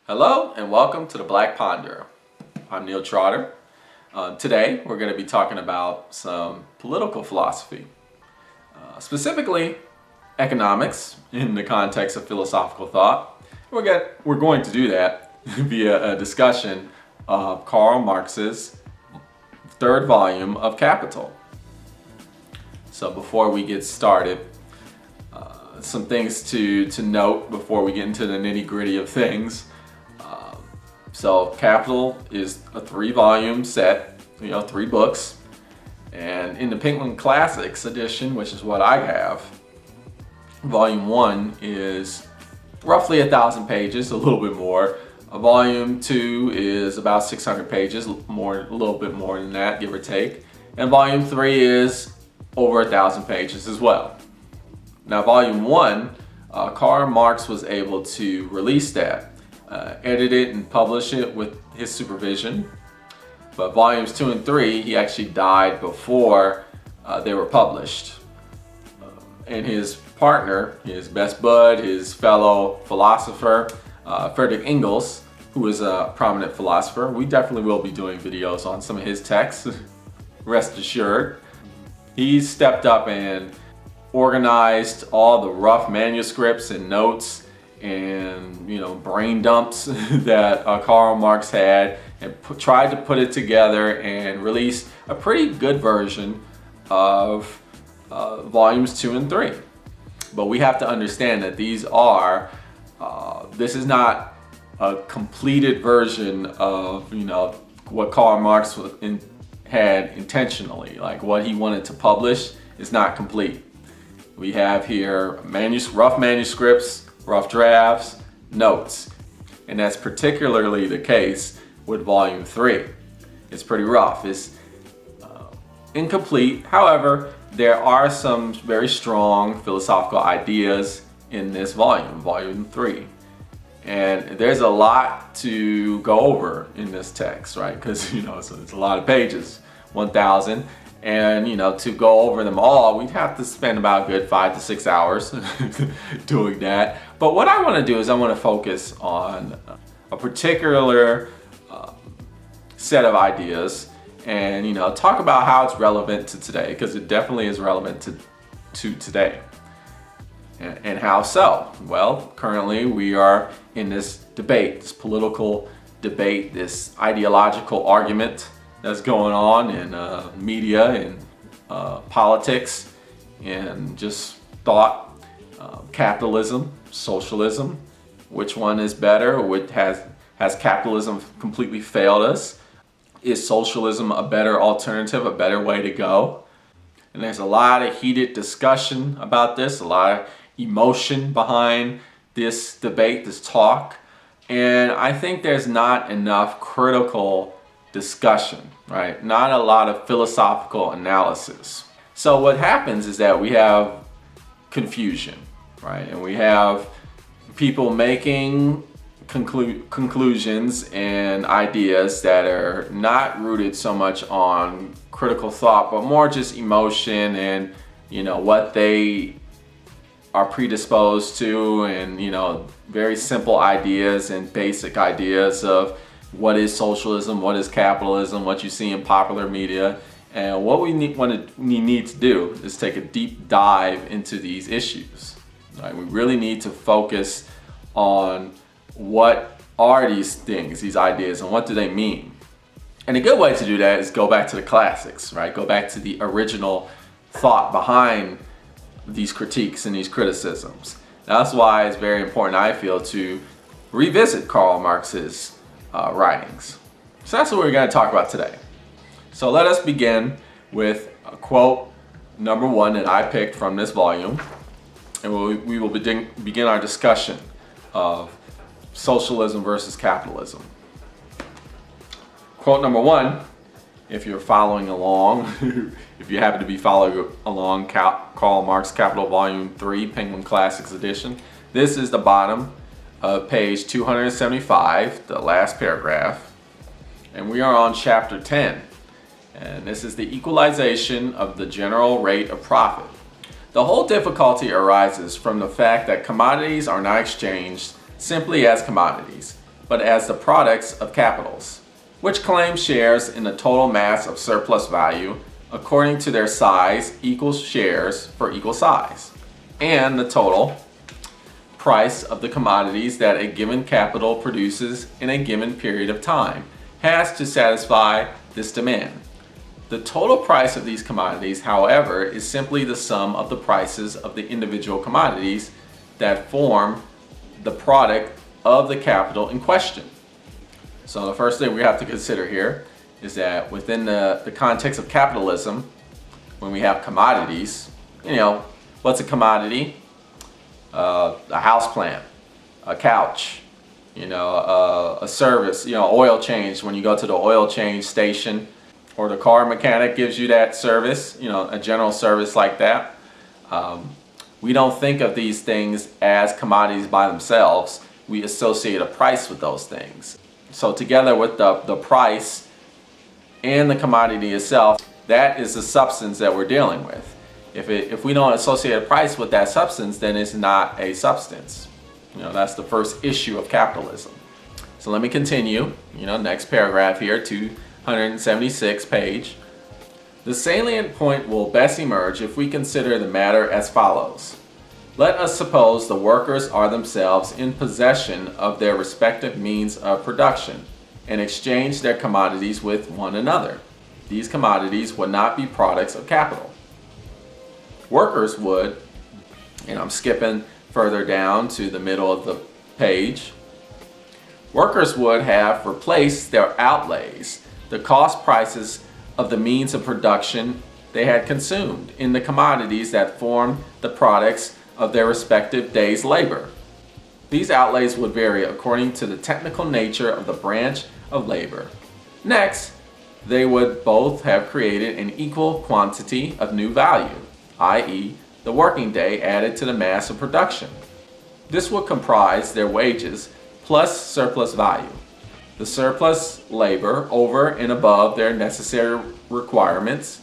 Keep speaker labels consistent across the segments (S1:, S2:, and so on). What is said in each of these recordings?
S1: Hello and welcome to the Black Ponder. I'm Neil Trotter. Today we're going to be talking about some political philosophy, specifically economics in the context of philosophical thought. We're going to do that via a discussion of Karl Marx's third volume of Capital. So before we get started, some things to note before we get into the nitty-gritty of things. So Capital is a 3-volume set, 3 books. And in the Penguin Classics edition, which is what I have, Volume 1 is roughly 1,000 pages, a little bit more. Volume 2 is about 600 pages, a little bit more than that, give or take. And Volume 3 is over 1,000 pages as well. Now, Volume 1, Karl Marx was able to release that. Edit it and publish it with his supervision. But volumes 2 and 3, he actually died before they were published. And his partner, his best bud, his fellow philosopher, Friedrich Engels, who is a prominent philosopher. We definitely will be doing videos on some of his texts, rest assured. He stepped up and organized all the rough manuscripts and notes and brain dumps that Karl Marx had, and tried to put it together and release a pretty good version of volumes 2 and 3. But we have to understand that these are this is not a completed version of what Karl Marx had intentionally, like what he wanted to publish is not complete. We have here rough manuscripts, rough drafts, notes, and that's particularly the case with Volume 3. It's pretty rough. It's incomplete. However, there are some very strong philosophical ideas in this volume, Volume 3. And there's a lot to go over in this text, right? Because, so it's a lot of pages, 1,000. And, to go over them all, we'd have to spend about a good 5 to 6 hours doing that. But what I want to do is I want to focus on a particular set of ideas and, talk about how it's relevant to today, because it definitely is relevant to today. And how so? Well, currently we are in this debate, this political debate, this ideological argument that's going on in media and politics and just thought. Capitalism, socialism, which one is better? Has capitalism completely failed us? Is socialism a better alternative, a better way to go? And there's a lot of heated discussion about this, a lot of emotion behind this debate, this talk. And I think there's not enough critical discussion, right? Not a lot of philosophical analysis. So what happens is that we have confusion, right? And we have people making conclusions and ideas that are not rooted so much on critical thought, but more just emotion and, what they are predisposed to, and, very simple ideas and basic ideas of what is socialism, what is capitalism, what you see in popular media. And what we need to do is take a deep dive into these issues. Right? We really need to focus on what are these things, these ideas, and what do they mean. And a good way to do that is go back to the classics, right? Go back to the original thought behind these critiques and these criticisms. That's why it's very important, I feel, to revisit Karl Marx's writings. So that's what we're going to talk about today. So let us begin with a quote number 1 that I picked from this volume, and we will begin our discussion of socialism versus capitalism. Quote number 1, if you're following along, if you happen to be following along Karl Marx Capital Volume 3, Penguin Classics Edition, this is the bottom of page 275, the last paragraph, and we are on chapter 10. And this is the equalization of the general rate of profit. The whole difficulty arises from the fact that commodities are not exchanged simply as commodities, but as the products of capitals, which claim shares in the total mass of surplus value according to their size equals shares for equal size, and the total price of the commodities that a given capital produces in a given period of time has to satisfy this demand. The total price of these commodities, however, is simply the sum of the prices of the individual commodities that form the product of the capital in question. So the first thing we have to consider here is that within the context of capitalism, when we have commodities, what's a commodity? A house plant, a couch, a service, oil change. When you go to the oil change station, or the car mechanic gives you that service, a general service like that. We don't think of these things as commodities by themselves. We associate a price with those things. So together with the price and the commodity itself, that is the substance that we're dealing with. If we don't associate a price with that substance, then it's not a substance. That's the first issue of capitalism. So let me continue, next paragraph here, 276 page. The salient point will best emerge if we consider the matter as follows. Let us suppose the workers are themselves in possession of their respective means of production and exchange their commodities with one another. These commodities would not be products of capital. Workers would, and I'm skipping further down to the middle of the page, workers would have replaced their outlays, the cost prices of the means of production they had consumed, in the commodities that formed the products of their respective day's labor. These outlays would vary according to the technical nature of the branch of labor. Next, they would both have created an equal quantity of new value, i.e., the working day added to the mass of production. This would comprise their wages plus surplus value, the surplus labor over and above their necessary requirements,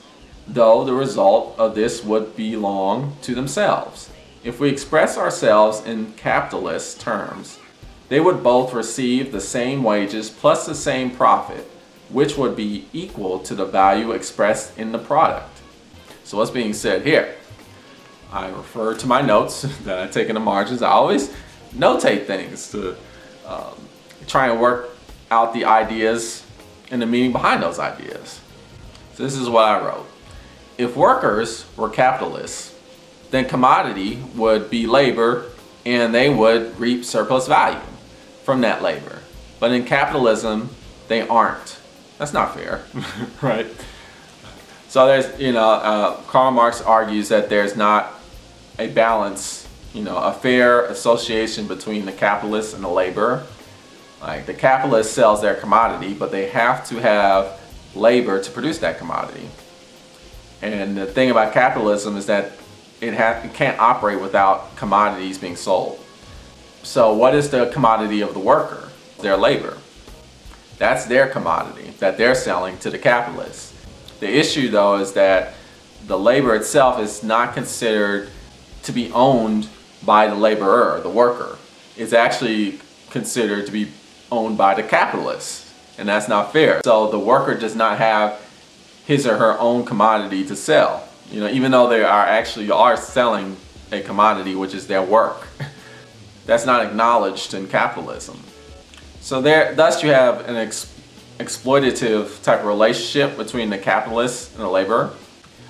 S1: though the result of this would belong to themselves. If we express ourselves in capitalist terms, they would both receive the same wages plus the same profit, which would be equal to the value expressed in the product. So what's being said here? I refer to my notes that I take in the margins. I always notate things to try and work out the ideas and the meaning behind those ideas. So this is what I wrote. If workers were capitalists, then commodity would be labor and they would reap surplus value from that labor. But in capitalism, they aren't. That's not fair, right? So there's, Karl Marx argues that there's not a balance, a fair association between the capitalist and the laborer. Like the capitalist sells their commodity, but they have to have labor to produce that commodity. And the thing about capitalism is that it can't operate without commodities being sold. So what is the commodity of the worker? Their labor. That's their commodity that they're selling to the capitalists. The issue though is that the labor itself is not considered to be owned by the laborer, the worker. It's actually considered to be owned by the capitalist, and that's not fair. So the worker does not have his or her own commodity to sell, even though they are selling a commodity, which is their work. That's not acknowledged in capitalism. So thus you have an exploitative type of relationship between the capitalist and the laborer.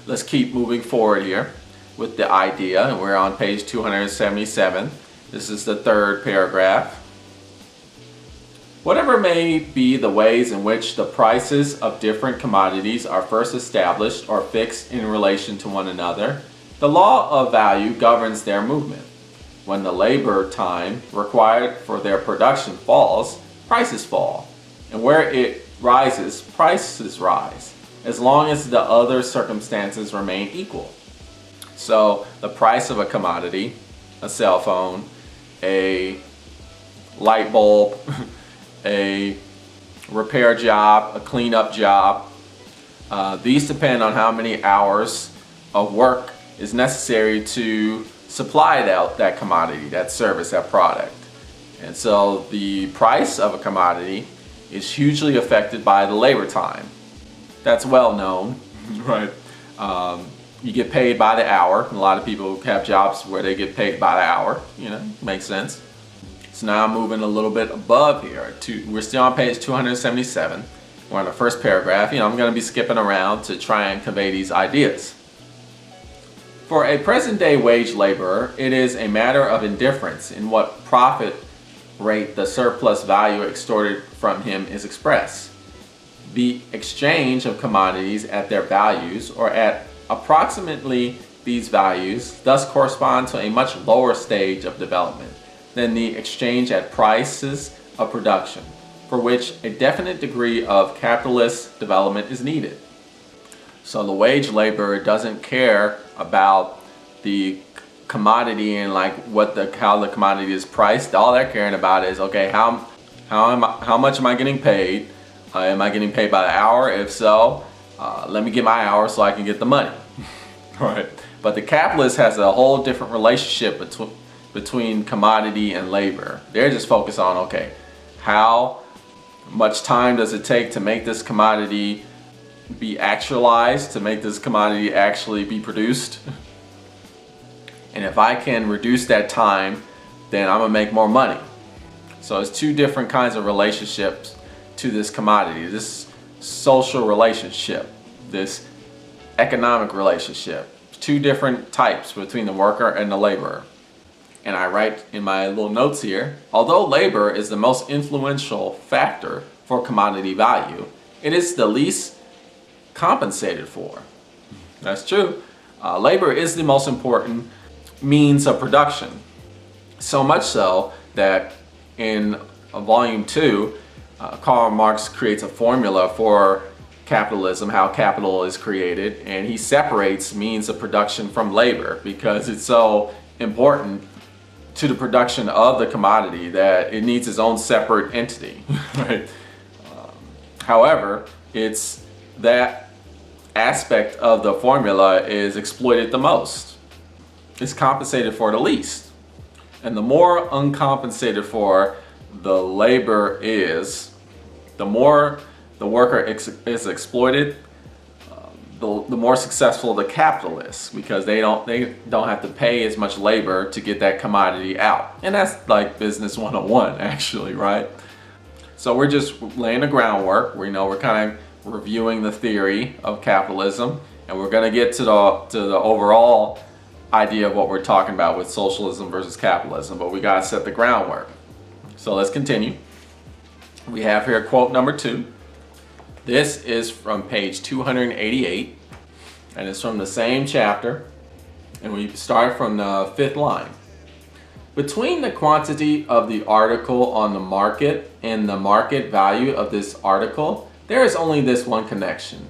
S1: Let's keep moving forward here with the idea, and we're on page 277. This is the third paragraph. Whatever may be the ways in which the prices of different commodities are first established or fixed in relation to one another, the law of value governs their movement. When the labor time required for their production falls, prices fall. And where it rises, prices rise, as long as the other circumstances remain equal. So the price of a commodity, a cell phone, a light bulb, a repair job, a cleanup job, these depend on how many hours of work is necessary to supply that commodity, that service, that product. And so the price of a commodity is hugely affected by the labor time. That's well known, right? You get paid by the hour. A lot of people have jobs where they get paid by the hour, makes sense. So now I'm moving a little bit above here. We're still on page 277. We're on the first paragraph. I'm going to be skipping around to try and convey these ideas. For a present-day wage laborer, it is a matter of indifference in what profit rate the surplus value extorted from him is expressed. The exchange of commodities at their values or at approximately these values thus correspond to a much lower stage of development than the exchange at prices of production, for which a definite degree of capitalist development is needed. So the wage laborer doesn't care about the commodity and how the commodity is priced. All they're caring about is, okay, how much am I getting paid? Am I getting paid by the hour? If so, let me get my hour so I can get the money. Right? But the capitalist has a whole different relationship between commodity and labor. They're just focused on, okay, how much time does it take to make this commodity be actualized, to make this commodity actually be produced? And if I can reduce that time, then I'm gonna make more money. So it's two different kinds of relationships to this commodity, this social relationship, this economic relationship. Two different types between the worker and the laborer. And I write in my little notes here, although labor is the most influential factor for commodity value, it is the least compensated for. That's true. Labor is the most important means of production. So much so that in volume 2, Karl Marx creates a formula for capitalism, how capital is created, and he separates means of production from labor because it's so important to the production of the commodity that it needs its own separate entity. Right? However, it's that aspect of the formula is exploited the most. It's compensated for the least. And the more uncompensated for the labor is, the more the worker is exploited, the more successful the capitalist, because they don't have to pay as much labor to get that commodity out. And that's like business 101 actually, right? So we're just laying the groundwork. We're kind of reviewing the theory of capitalism, and we're going to get to the overall idea of what we're talking about with socialism versus capitalism, but we got to set the groundwork. So let's continue. We have here quote number 2. This is from page 288, and it's from the same chapter, and we start from the 5th line. Between the quantity of the article on the market and the market value of this article, there is only this one connection.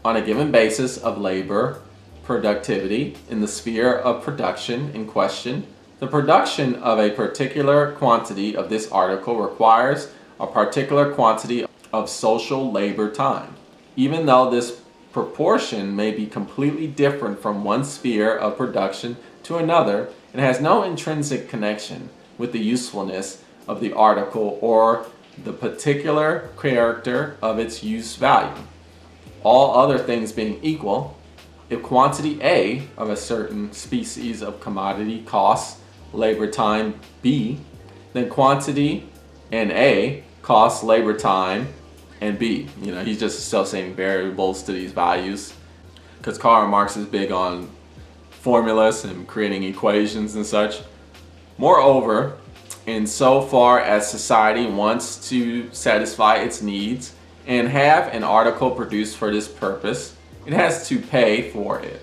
S1: On a given basis of labor productivity in the sphere of production in question, the production of a particular quantity of this article requires a particular quantity of social labor time. Even though this proportion may be completely different from one sphere of production to another, it has no intrinsic connection with the usefulness of the article or the particular character of its use value. All other things being equal, if quantity A of a certain species of commodity costs labor time B, then quantity NA costs labor time and B. He's just associating variables to these values because Karl Marx is big on formulas and creating equations and such. Moreover, insofar as society wants to satisfy its needs and have an article produced for this purpose, it has to pay for it.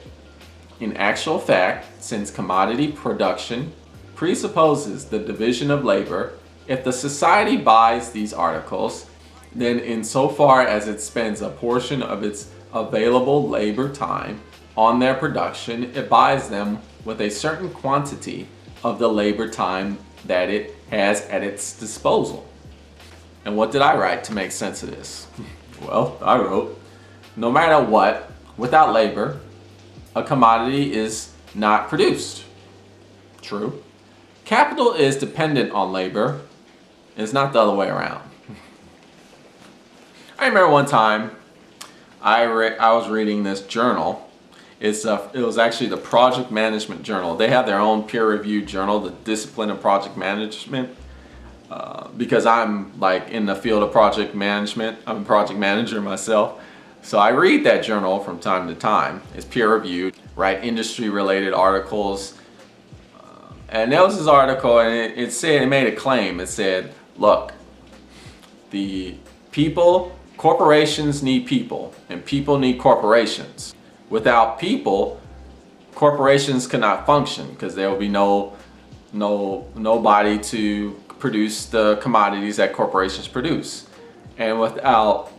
S1: In actual fact, since commodity production presupposes the division of labor, if the society buys these articles, then insofar as it spends a portion of its available labor time on their production, it buys them with a certain quantity of the labor time that it has at its disposal. And what did I write to make sense of this? Well, I wrote, no matter what, without labor, a commodity is not produced. True. Capital is dependent on labor, It's not the other way around. I remember one time I was reading this journal. It was actually the Project Management Journal. They have their own peer-reviewed journal, the Discipline of Project Management. Because I'm like in the field of project management, I'm a project manager myself. So I read that journal from time to time. It's peer-reviewed, write industry-related articles. And there was this article, and it made a claim. It said, look, corporations need people, and people need corporations. Without people, corporations cannot function because there will be nobody to produce the commodities that corporations produce. And without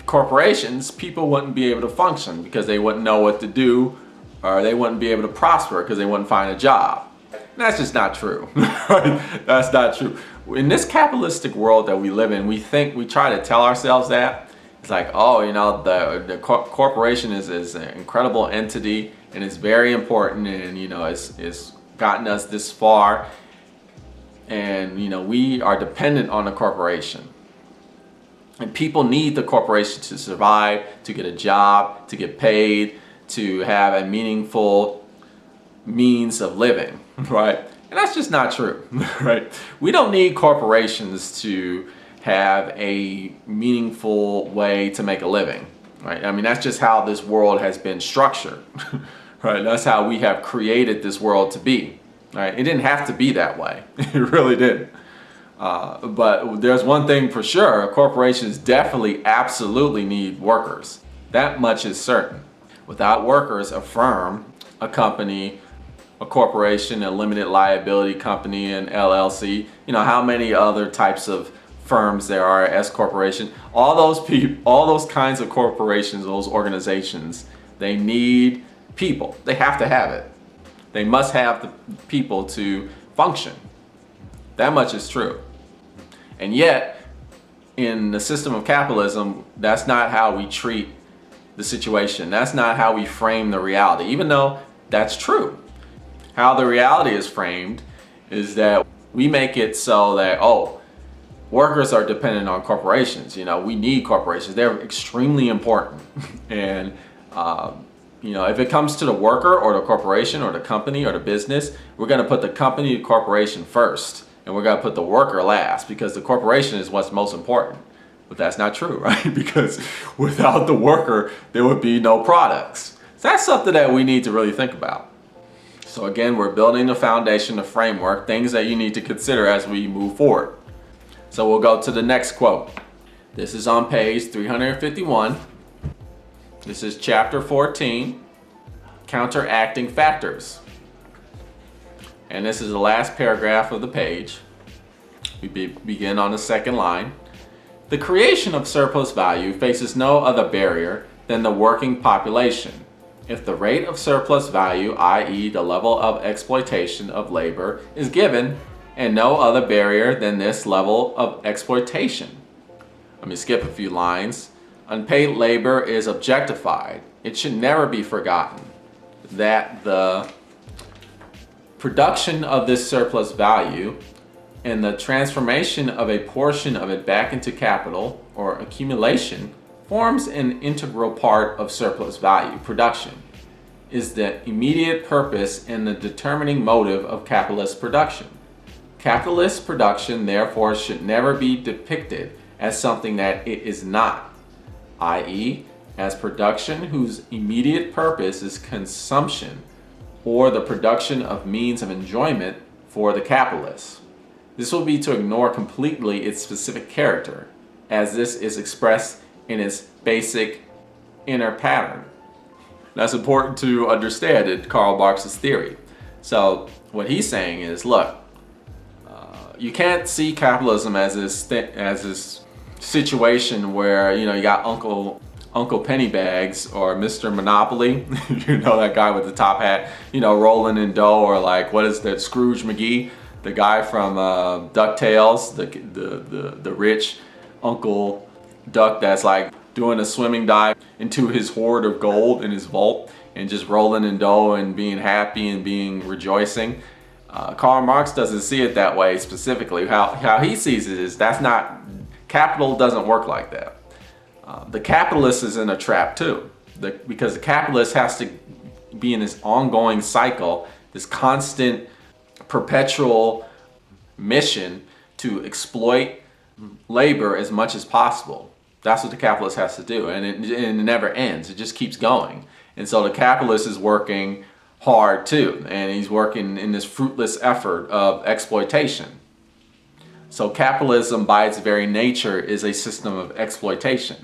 S1: corporations, people wouldn't be able to function because they wouldn't know what to do, or they wouldn't be able to prosper because they wouldn't find a job. And that's just not true. That's not true. In this capitalistic world that we live in, we try to tell ourselves that. It's like, oh, the corporation is an incredible entity and it's very important, and it's gotten us this far, and we are dependent on the corporation. And people need the corporation to survive, to get a job, to get paid, to have a meaningful means of living, right? And that's just not true, right? We don't need corporations to have a meaningful way to make a living, right? I mean, that's just how this world has been structured, right? That's how we have created this world to be, right? It didn't have to be that way. It really didn't. But there's one thing for sure, corporations definitely, absolutely need workers. That much is certain. Without workers, a firm, a company, a corporation, a limited liability company, an LLC, how many other types of firms there are, S corporation, all those kinds of corporations, those organizations, they need people. They have to have it. They must have the people to function. That much is true. And yet, in the system of capitalism, that's not how we treat the situation. That's not how we frame the reality, even though that's true. How the reality is framed is that we make it so that, workers are dependent on corporations. We need corporations. They're extremely important. And, if it comes to the worker or the corporation or the company or the business, we're going to put the company or corporation first. And we're going to put the worker last because the corporation is what's most important. But that's not true, right? Because without the worker, there would be no products. So that's something that we need to really think about. So again, we're building the foundation, the framework, things that you need to consider as we move forward. So we'll go to the next quote. This is on page 351. This is chapter 14, Counteracting Factors. And this is the last paragraph of the page. We begin on the second line. The creation of surplus value faces no other barrier than the working population. If the rate of surplus value, i.e. the level of exploitation of labor, is given, and no other barrier than this level of exploitation. Let me skip a few lines. Unpaid labor is objectified. It should never be forgotten that the production of this surplus value and the transformation of a portion of it back into capital or accumulation forms an integral part of surplus value. Production is the immediate purpose and the determining motive of capitalist production. Capitalist production, therefore, should never be depicted as something that it is not, i.e., as production whose immediate purpose is consumption or the production of means of enjoyment for the capitalist. This will be to ignore completely its specific character, as this is expressed in its basic inner pattern. That's important to understand in Karl Marx's theory. So what he's saying is, look, you can't see capitalism as this situation where you got Uncle Pennybags or Mr. Monopoly, that guy with the top hat, rolling in dough, or like, what is that, Scrooge McGee, the guy from DuckTales, the rich Uncle Duck that's like doing a swimming dive into his hoard of gold in his vault and just rolling in dough and being happy and being rejoicing. Karl Marx doesn't see it that way specifically. How he sees it is capital doesn't work like that. The capitalist is in a trap too, because the capitalist has to be in this ongoing cycle, this constant, perpetual mission to exploit labor as much as possible. That's what the capitalist has to do, and it never ends. It just keeps going. And so the capitalist is working hard too, and he's working in this fruitless effort of exploitation. So capitalism by its very nature is a system of exploitation,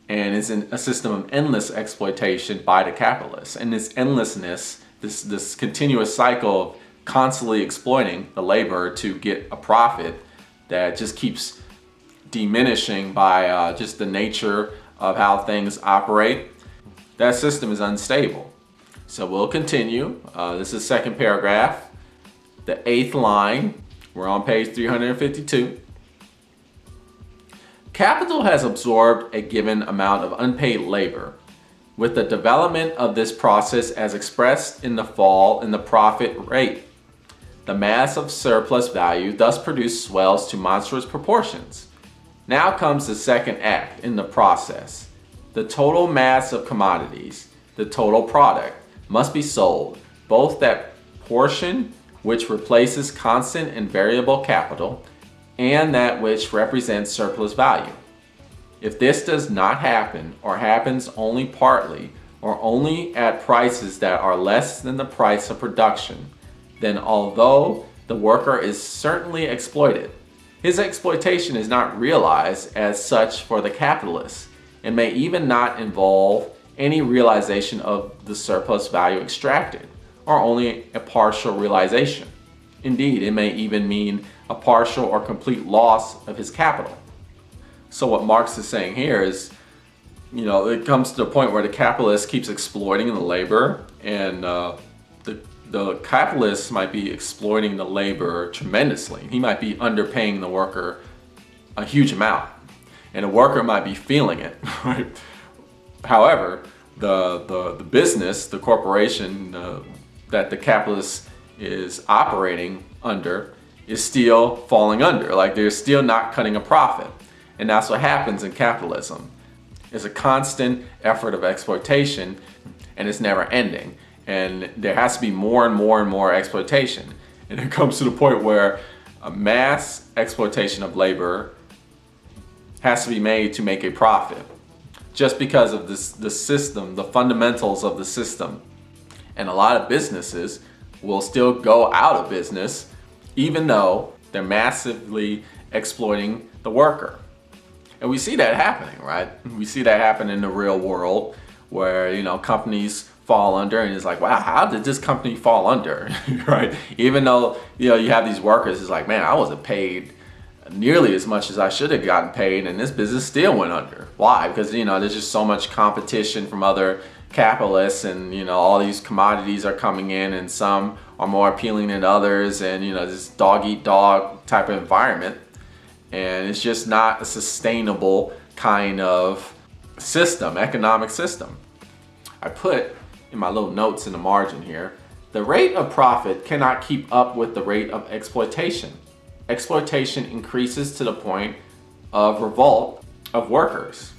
S1: and it's a system of endless exploitation by the capitalists. And this endlessness, this continuous cycle of constantly exploiting the laborer to get a profit that just keeps diminishing by just the nature of how things operate, that system is unstable. So we'll continue. This is second paragraph, the 8th line. We're on page 352. Capital has absorbed a given amount of unpaid labor, with the development of this process as expressed in the fall in the profit rate. The mass of surplus value thus produced swells to monstrous proportions. Now comes the second act in the process. The total mass of commodities, the total product, must be sold, both that portion which replaces constant and variable capital, and that which represents surplus value. If this does not happen, or happens only partly, or only at prices that are less than the price of production, then although the worker is certainly exploited, his exploitation is not realized as such for the capitalist, and may even not involve any realization of the surplus value extracted, or only a partial realization. Indeed, it may even mean a partial or complete loss of his capital. So what Marx is saying here is, it comes to the point where the capitalist keeps exploiting the labor, and the capitalist might be exploiting the labor tremendously. He might be underpaying the worker a huge amount, and the worker might be feeling it. Right? However, the business, the corporation that the capitalist is operating under is still falling under. Like, they're still not cutting a profit. And that's what happens in capitalism. It's a constant effort of exploitation, and it's never ending. And there has to be more and more and more exploitation. And it comes to the point where a mass exploitation of labor has to be made to make a profit, just because of the system, the fundamentals of the system. And a lot of businesses will still go out of business even though they're massively exploiting the worker. And we see that happening, right? We see that happen in the real world where, companies fall under, and it's like, wow, how did this company fall under? Right? Even though, you have these workers, it's like, man, I wasn't paid nearly as much as I should have gotten paid, and this business still went under. Why? Because, there's just so much competition from other capitalists, and, all these commodities are coming in, and some are more appealing than others, and, this dog eat dog type of environment. And it's just not a sustainable kind of system, economic system. I put in my little notes in the margin here, the rate of profit cannot keep up with the rate of exploitation. Exploitation increases to the point of revolt of workers.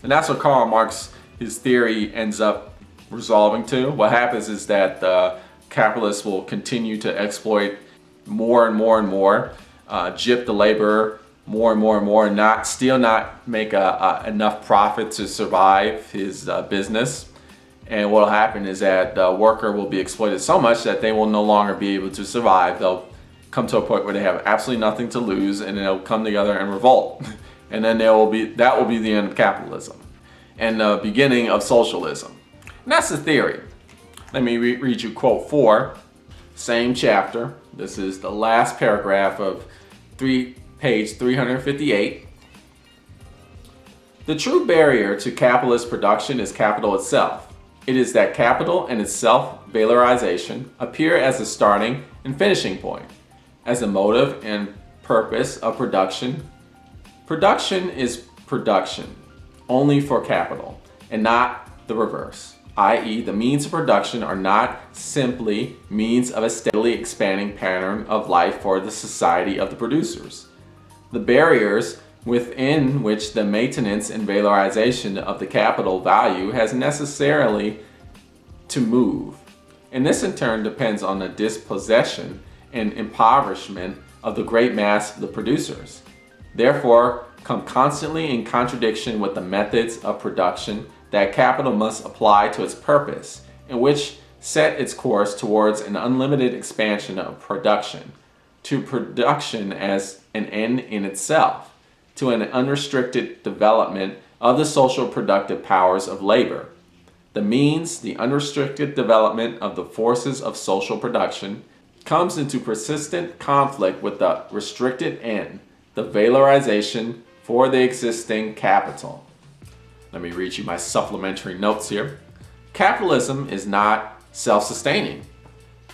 S1: And that's what Karl Marx, his theory ends up resolving to. What happens is that the capitalists will continue to exploit more and more and more, gyp the laborer more and more and more, and still not make enough profit to survive his business. And what will happen is that the worker will be exploited so much that they will no longer be able to survive. They'll come to a point where they have absolutely nothing to lose, and they'll come together and revolt. And then that will be the end of capitalism and the beginning of socialism. And that's the theory. Let me read you quote 4, same chapter. This is the last paragraph of page 358. The true barrier to capitalist production is capital itself. It is that capital and its self-valorization appear as the starting and finishing point, as the motive and purpose of production. Production is production only for capital, and not the reverse. i.e. the means of production are not simply means of a steadily expanding pattern of life for the society of the producers. The barriers within which the maintenance and valorization of the capital value has necessarily to move. And this in turn depends on the dispossession and impoverishment of the great mass of the producers. Therefore, come constantly in contradiction with the methods of production that capital must apply to its purpose, and which set its course towards an unlimited expansion of production, to production as an end in itself, to an unrestricted development of the social productive powers of labor. The means, the unrestricted development of the forces of social production, comes into persistent conflict with the restricted end, the valorization for the existing capital. Let me read you my supplementary notes here. Capitalism is not self-sustaining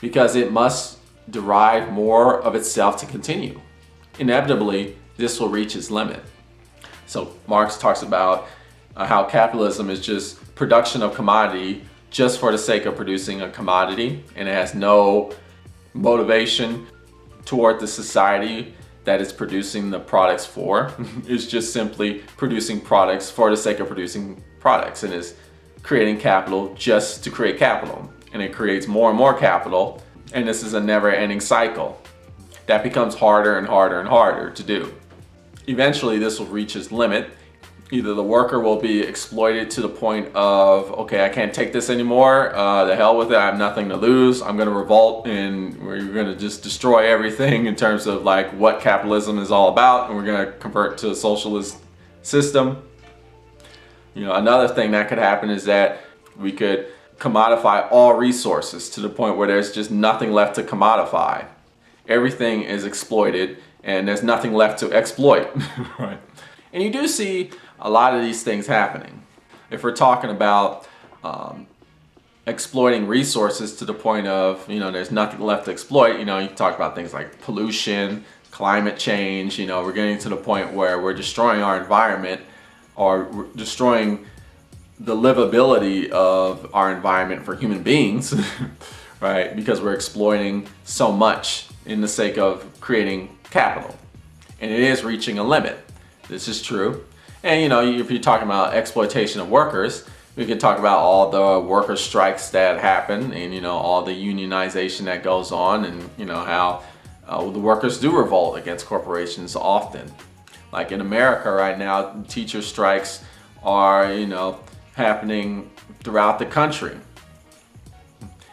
S1: because it must derive more of itself to continue. Inevitably, this will reach its limit. So Marx talks about how capitalism is just production of commodity just for the sake of producing a commodity, and it has no motivation toward the society that it's producing the products for. It's just simply producing products for the sake of producing products, and is creating capital just to create capital, and it creates more and more capital, and this is a never-ending cycle that becomes harder and harder and harder to do. Eventually this will reach its limit. Either the worker will be exploited to the point of, okay, I can't take this anymore, the hell with it, I have nothing to lose, I'm gonna revolt, and we're gonna just destroy everything in terms of like what capitalism is all about, and we're gonna convert to a socialist system. You know, another thing that could happen is that we could commodify all resources to the point where there's just nothing left to commodify. Everything is exploited and there's nothing left to exploit. Right? And you do see a lot of these things happening. If we're talking about exploiting resources to the point of, you know, there's nothing left to exploit, you know, you talk about things like pollution, climate change, you know, we're getting to the point where we're destroying our environment, or we're destroying the livability of our environment for human beings, right? Because we're exploiting so much in the sake of creating capital. And it is reaching a limit. This is true. And you know, if you're talking about exploitation of workers, we could talk about all the worker strikes that happen, and you know, all the unionization that goes on, and you know how the workers do revolt against corporations often. Like in America right now, teacher strikes are, you know, happening throughout the country.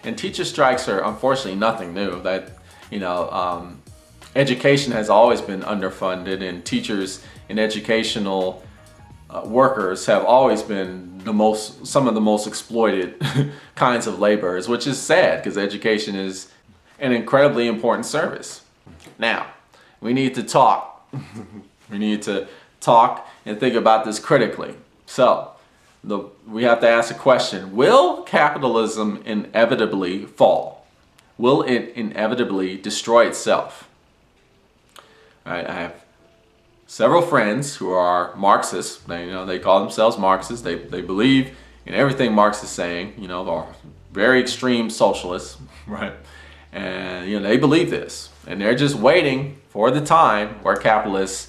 S1: And teacher strikes are unfortunately nothing new. That, you know, education has always been underfunded, and teachers and educational workers have always been some of the most exploited kinds of laborers, which is sad because education is an incredibly important service. Now, we need to talk. We need to talk and think about this critically. So, we have to ask a question: will capitalism inevitably fall? Will it inevitably destroy itself? All right, I have several friends who are Marxists. They call themselves Marxists. They believe in everything Marx is saying. You know, are very extreme socialists, right? And you know, they believe this, and they're just waiting for the time where capitalism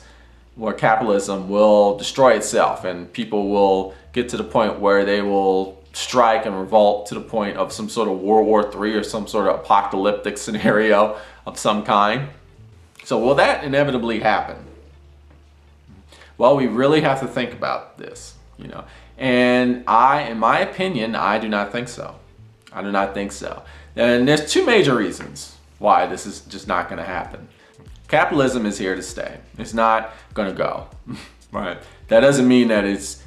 S1: will destroy itself, and people will get to the point where they will strike and revolt to the point of some sort of World War III or some sort of apocalyptic scenario of some kind. So will that inevitably happen? Well, we really have to think about this, you know. And in my opinion, I do not think so. I do not think so. And there's two major reasons why this is just not going to happen. Capitalism is here to stay. It's not going to go, right? That doesn't mean that it's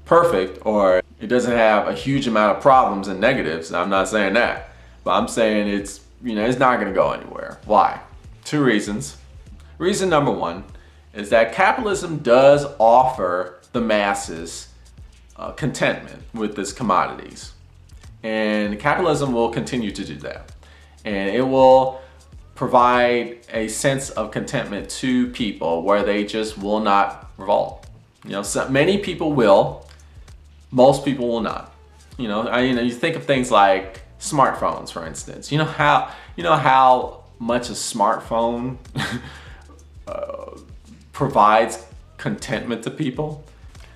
S1: perfect or it doesn't have a huge amount of problems and negatives. I'm not saying that, but I'm saying it's not going to go anywhere. Why? Two reasons. Reason number one is that capitalism does offer the masses contentment with its commodities. And capitalism will continue to do that. And it will provide a sense of contentment to people where they just will not revolt. You know, many people will, most people will not. You think of things like smartphones, for instance. You know how much a smartphone provides contentment to people.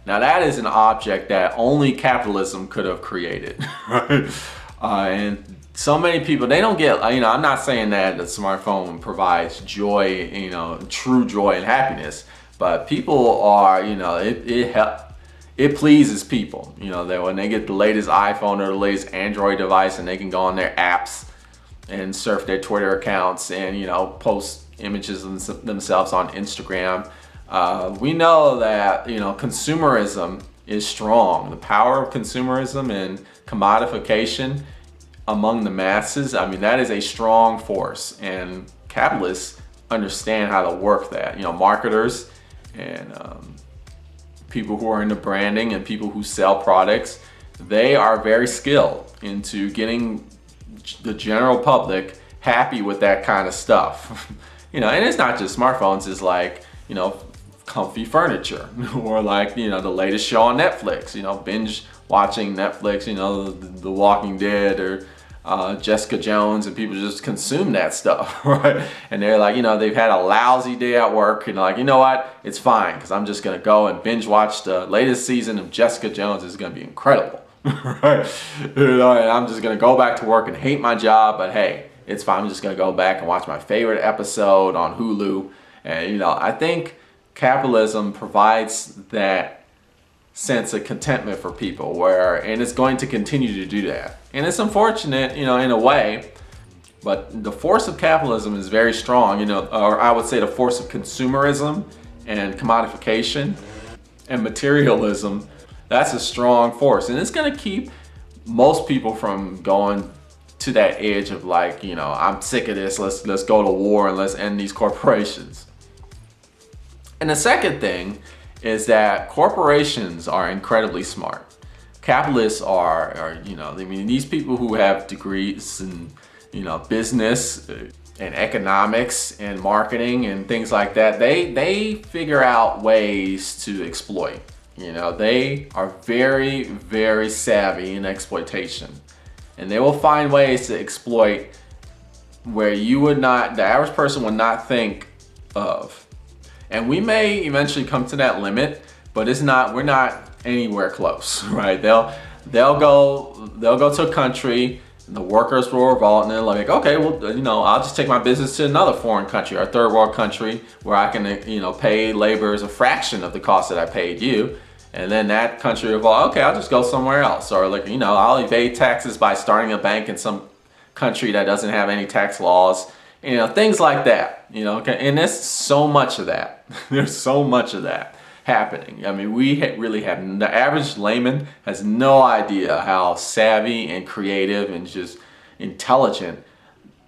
S1: Now that is an object that only capitalism could have created, right? And so many people, they don't get, I'm not saying that the smartphone provides joy, true joy and happiness, but people are, it pleases people, that when they get the latest iPhone or the latest Android device and they can go on their apps and surf their Twitter accounts and, post images of themselves on Instagram. We know that, consumerism is strong. The power of consumerism and commodification among the masses, that is a strong force. And capitalists understand how to work that. Marketers and people who are into branding and people who sell products, they are very skilled into getting the general public happy with that kind of stuff. And it's not just smartphones, it's like, comfy furniture or like, the latest show on Netflix, binge watching Netflix, The Walking Dead or Jessica Jones, and people just consume that stuff, right? And they're like, they've had a lousy day at work and like, you know what? It's fine because I'm just going to go and binge watch the latest season of Jessica Jones. It's going to be incredible, right? And I'm just going to go back to work and hate my job, but hey, it's fine. I'm just going to go back and watch my favorite episode on Hulu. And, I think capitalism provides that sense of contentment for people and it's going to continue to do that. And it's unfortunate, in a way, but the force of capitalism is very strong, or I would say the force of consumerism and commodification and materialism, that's a strong force. And it's going to keep most people from going to that edge of like, I'm sick of this, let's go to war and let's end these corporations. And the second thing is that corporations are incredibly smart. Capitalists are these people who have degrees in, business and economics and marketing and things like that, they figure out ways to exploit. They are very, very savvy in exploitation. And they will find ways to exploit where the average person would not think of. And we may eventually come to that limit, but we're not anywhere close, right? They'll go to a country, the workers will revolt, and they're like, okay, well, I'll just take my business to another foreign country or third world country where I can, pay laborers a fraction of the cost that I paid you. And then that country will go, okay, I'll just go somewhere else. Or like, I'll evade taxes by starting a bank in some country that doesn't have any tax laws. Things like that, and there's so much of that. There's so much of that happening. Really have, the average layman has no idea how savvy and creative and just intelligent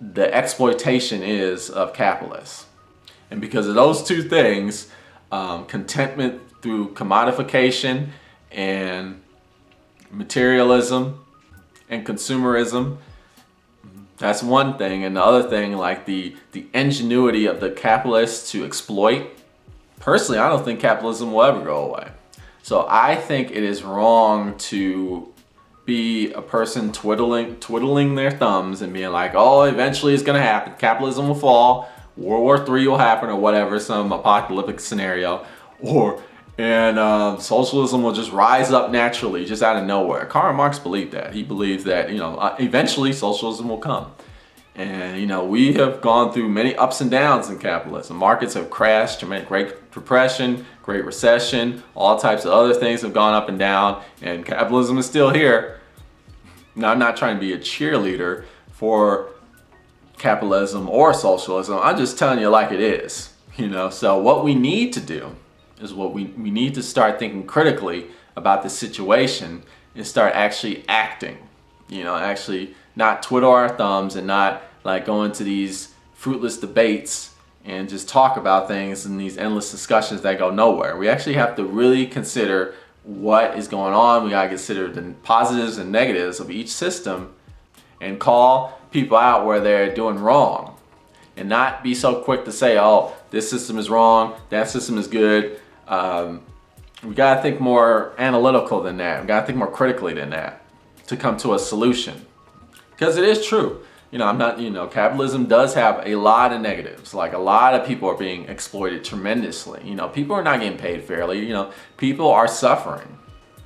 S1: the exploitation is of capitalists. And because of those two things, contentment through commodification and materialism and consumerism, that's one thing. And the other thing, like the ingenuity of the capitalists to exploit. Personally, I don't think capitalism will ever go away. So I think it is wrong to be a person twiddling their thumbs and being like, oh, eventually it's going to happen. Capitalism will fall. World War III will happen or whatever, some apocalyptic scenario. And socialism will just rise up naturally, just out of nowhere. Karl Marx believed that. He believes that, eventually socialism will come. And, we have gone through many ups and downs in capitalism. Markets have crashed, Great Depression, Great Recession, all types of other things have gone up and down, and capitalism is still here. Now, I'm not trying to be a cheerleader for capitalism or socialism. I'm just telling you like it is, So what we need to do is we need to start thinking critically about the situation and start actually acting, actually not twiddle our thumbs and not like go into these fruitless debates and just talk about things in these endless discussions that go nowhere. We actually have to really consider what is going on. We gotta consider the positives and negatives of each system and call people out where they're doing wrong and not be so quick to say, oh, this system is wrong, that system is good. We gotta think more analytical than that. We gotta think more critically than that. to come to a solution. Because it is true. Capitalism does have a lot of negatives. Like, a lot of people are being exploited tremendously. People are not getting paid fairly. People are suffering.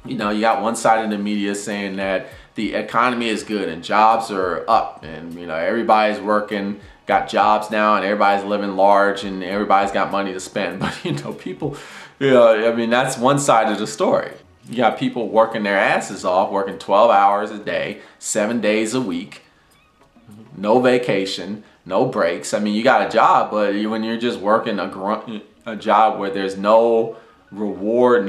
S1: You got one side of the media saying that the economy is good and jobs are up and, everybody's working, got jobs now, and everybody's living large and everybody's got money to spend. But, people, that's one side of the story. You got people working their asses off, working 12 hours a day, 7 days a week, no vacation, no breaks. You got a job, but when you're just working a job where there's no reward,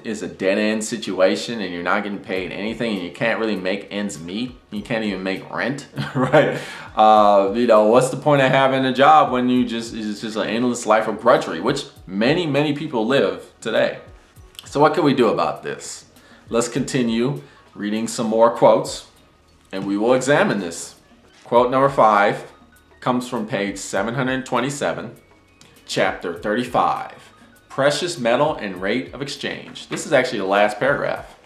S1: it's a dead end situation, and you're not getting paid anything, and you can't really make ends meet. You can't even make rent, right? What's the point of having a job when it's just an endless life of drudgery, which many people live today. So what can we do about this? Let's continue reading some more quotes, and we will examine this. Quote number 5 comes from page 727, chapter 35. Precious metal and rate of exchange. This is actually the last paragraph.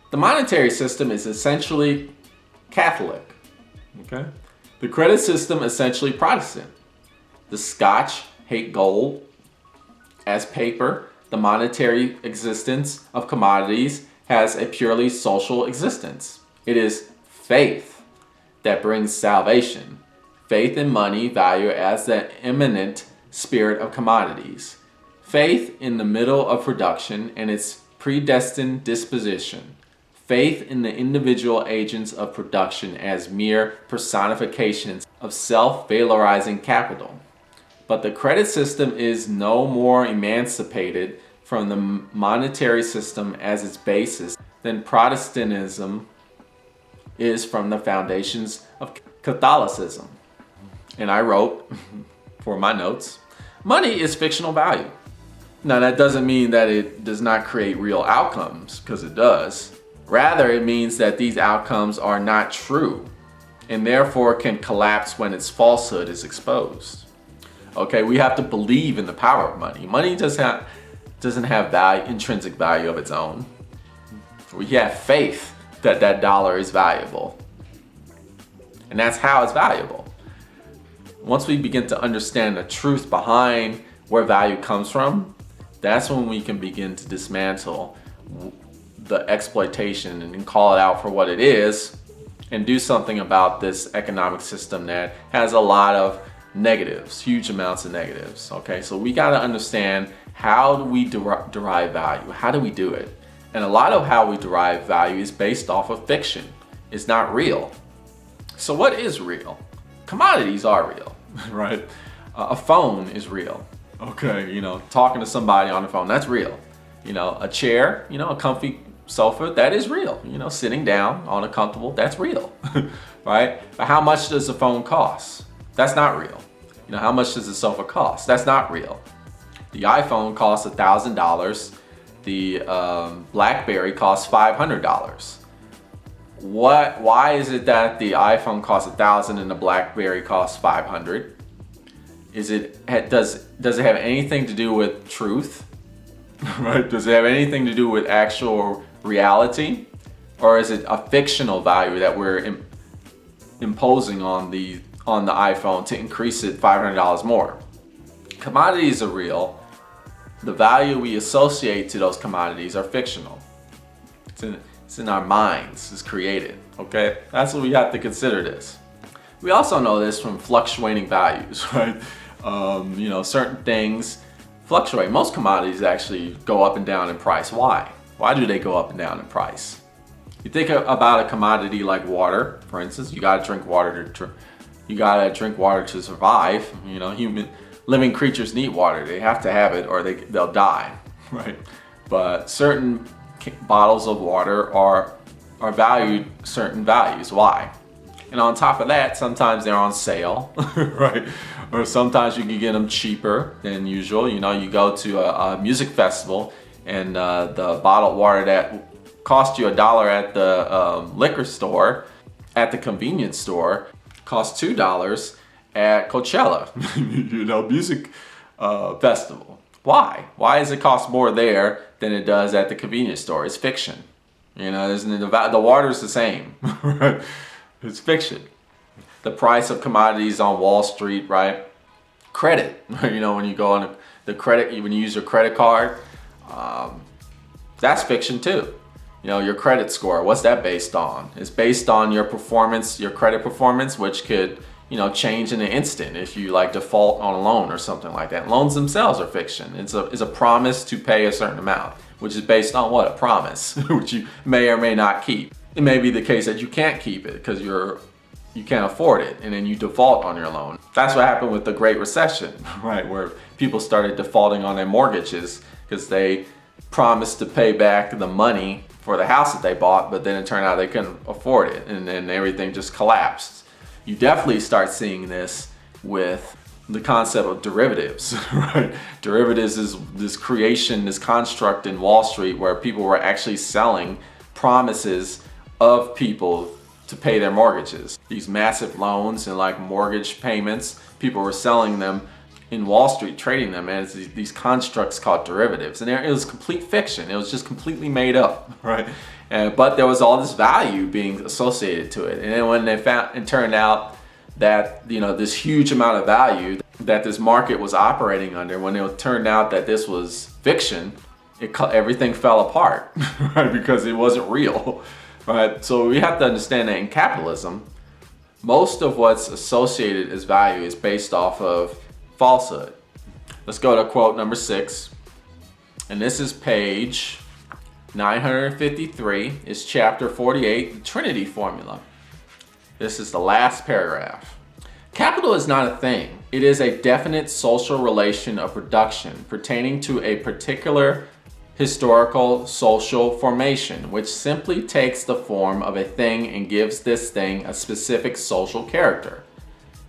S1: The monetary system is essentially Catholic. Okay? The credit system essentially Protestant. The Scotch hate gold as paper. The monetary existence of commodities has a purely social existence. It is faith that brings salvation. Faith in money value as the immanent spirit of commodities. Faith in the middle of production and its predestined disposition. Faith in the individual agents of production as mere personifications of self-valorizing capital. But the credit system is no more emancipated from the monetary system as its basis than Protestantism is from the foundations of Catholicism. And I wrote, for my notes, money is fictional value. Now, that doesn't mean that it does not create real outcomes, because it does. Rather, it means that these outcomes are not true, and therefore can collapse when its falsehood is exposed. Okay, we have to believe in the power of money. Money doesn't have value, intrinsic value of its own. We have faith that that dollar is valuable. And that's how it's valuable. Once we begin to understand the truth behind where value comes from, that's when we can begin to dismantle the exploitation and call it out for what it is and do something about this economic system that has a lot of negatives, huge amounts of negatives. Okay, so we got to understand, how do we derive value? How do we do it? And a lot of how we derive value is based off of fiction. It's not real. So what is real? Commodities are real, right? A phone is real. Okay, talking to somebody on the phone, that's real. A chair, a comfy sofa, that is real. Sitting down on a comfortable, that's real, right? But how much does the phone cost? That's not real. How much does the sofa cost? That's not real. The iPhone costs $1,000. The BlackBerry costs $500. Why is it that the iPhone costs $1,000 and the BlackBerry costs $500? Does it have anything to do with truth? Right? Does it have anything to do with actual reality? Or is it a fictional value that we're imposing on the iPhone to increase it $500 more? Commodities are real. The value we associate to those commodities are fictional. It's in our minds. It's created. Okay? That's what we have to consider this. We also know this from fluctuating values, right? Certain things fluctuate. Most commodities actually go up and down in price. Why? Why do they go up and down in price? You think about a commodity like water, for instance. You gotta drink water to survive. Living creatures need water. They have to have it or they'll die, right? But certain bottles of water are valued certain values. Why? And on top of that, sometimes they're on sale, right? Or sometimes you can get them cheaper than usual. You go to a music festival and the bottled water that cost you $1 at the liquor store, at the convenience store, costs $2 at Coachella, music festival. Why? Why does it cost more there than it does at the convenience store? It's fiction. You know, the water's the same. Right? It's fiction. The price of commodities on Wall Street, right? Credit. You know, when you go on the credit, when you use your credit card, that's fiction too. You know, your credit score, what's that based on? It's based on your performance, your credit performance, which could, you know, change in an instant if you like default on a loan or something like that. Loans themselves are fiction. It's a promise to pay a certain amount, which is based on what? A promise, which you may or may not keep. It may be the case that you can't keep it because you can't afford it, and then you default on your loan. That's what happened with the Great Recession, right? Where people started defaulting on their mortgages because they promised to pay back the money for the house that they bought, but then it turned out they couldn't afford it, and then everything just collapsed. You definitely start seeing this with the concept of derivatives, right? Derivatives is this creation, this construct in Wall Street where people were actually selling promises of people to pay their mortgages. These massive loans and like mortgage payments, people were selling them in Wall Street, trading them as these constructs called derivatives. And it was complete fiction. It was just completely made up, right? But there was all this value being associated to it. And then when it turned out that, you know, this huge amount of value that this market was operating under, when it turned out that this was fiction, everything fell apart, right? Because it wasn't real, right? So we have to understand that in capitalism, most of what's associated as value is based off of falsehood. Let's go to quote number 6. And this is page 953. It's chapter 48, the Trinity formula. This is the last paragraph. Capital is not a thing. It is a definite social relation of production pertaining to a particular historical social formation, which simply takes the form of a thing and gives this thing a specific social character.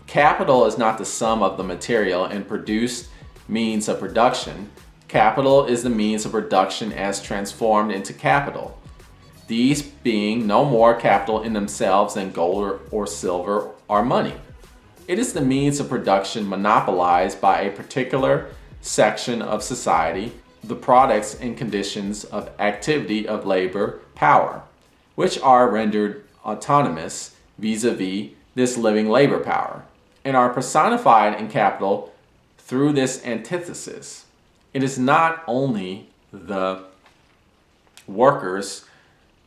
S1: Capital is not the sum of the material and produced means of production. Capital is the means of production as transformed into capital, these being no more capital in themselves than gold or silver or money. It is the means of production monopolized by a particular section of society, the products and conditions of activity of labor power, which are rendered autonomous vis-a-vis this living labor power, and are personified in capital through this antithesis. It is not only the workers'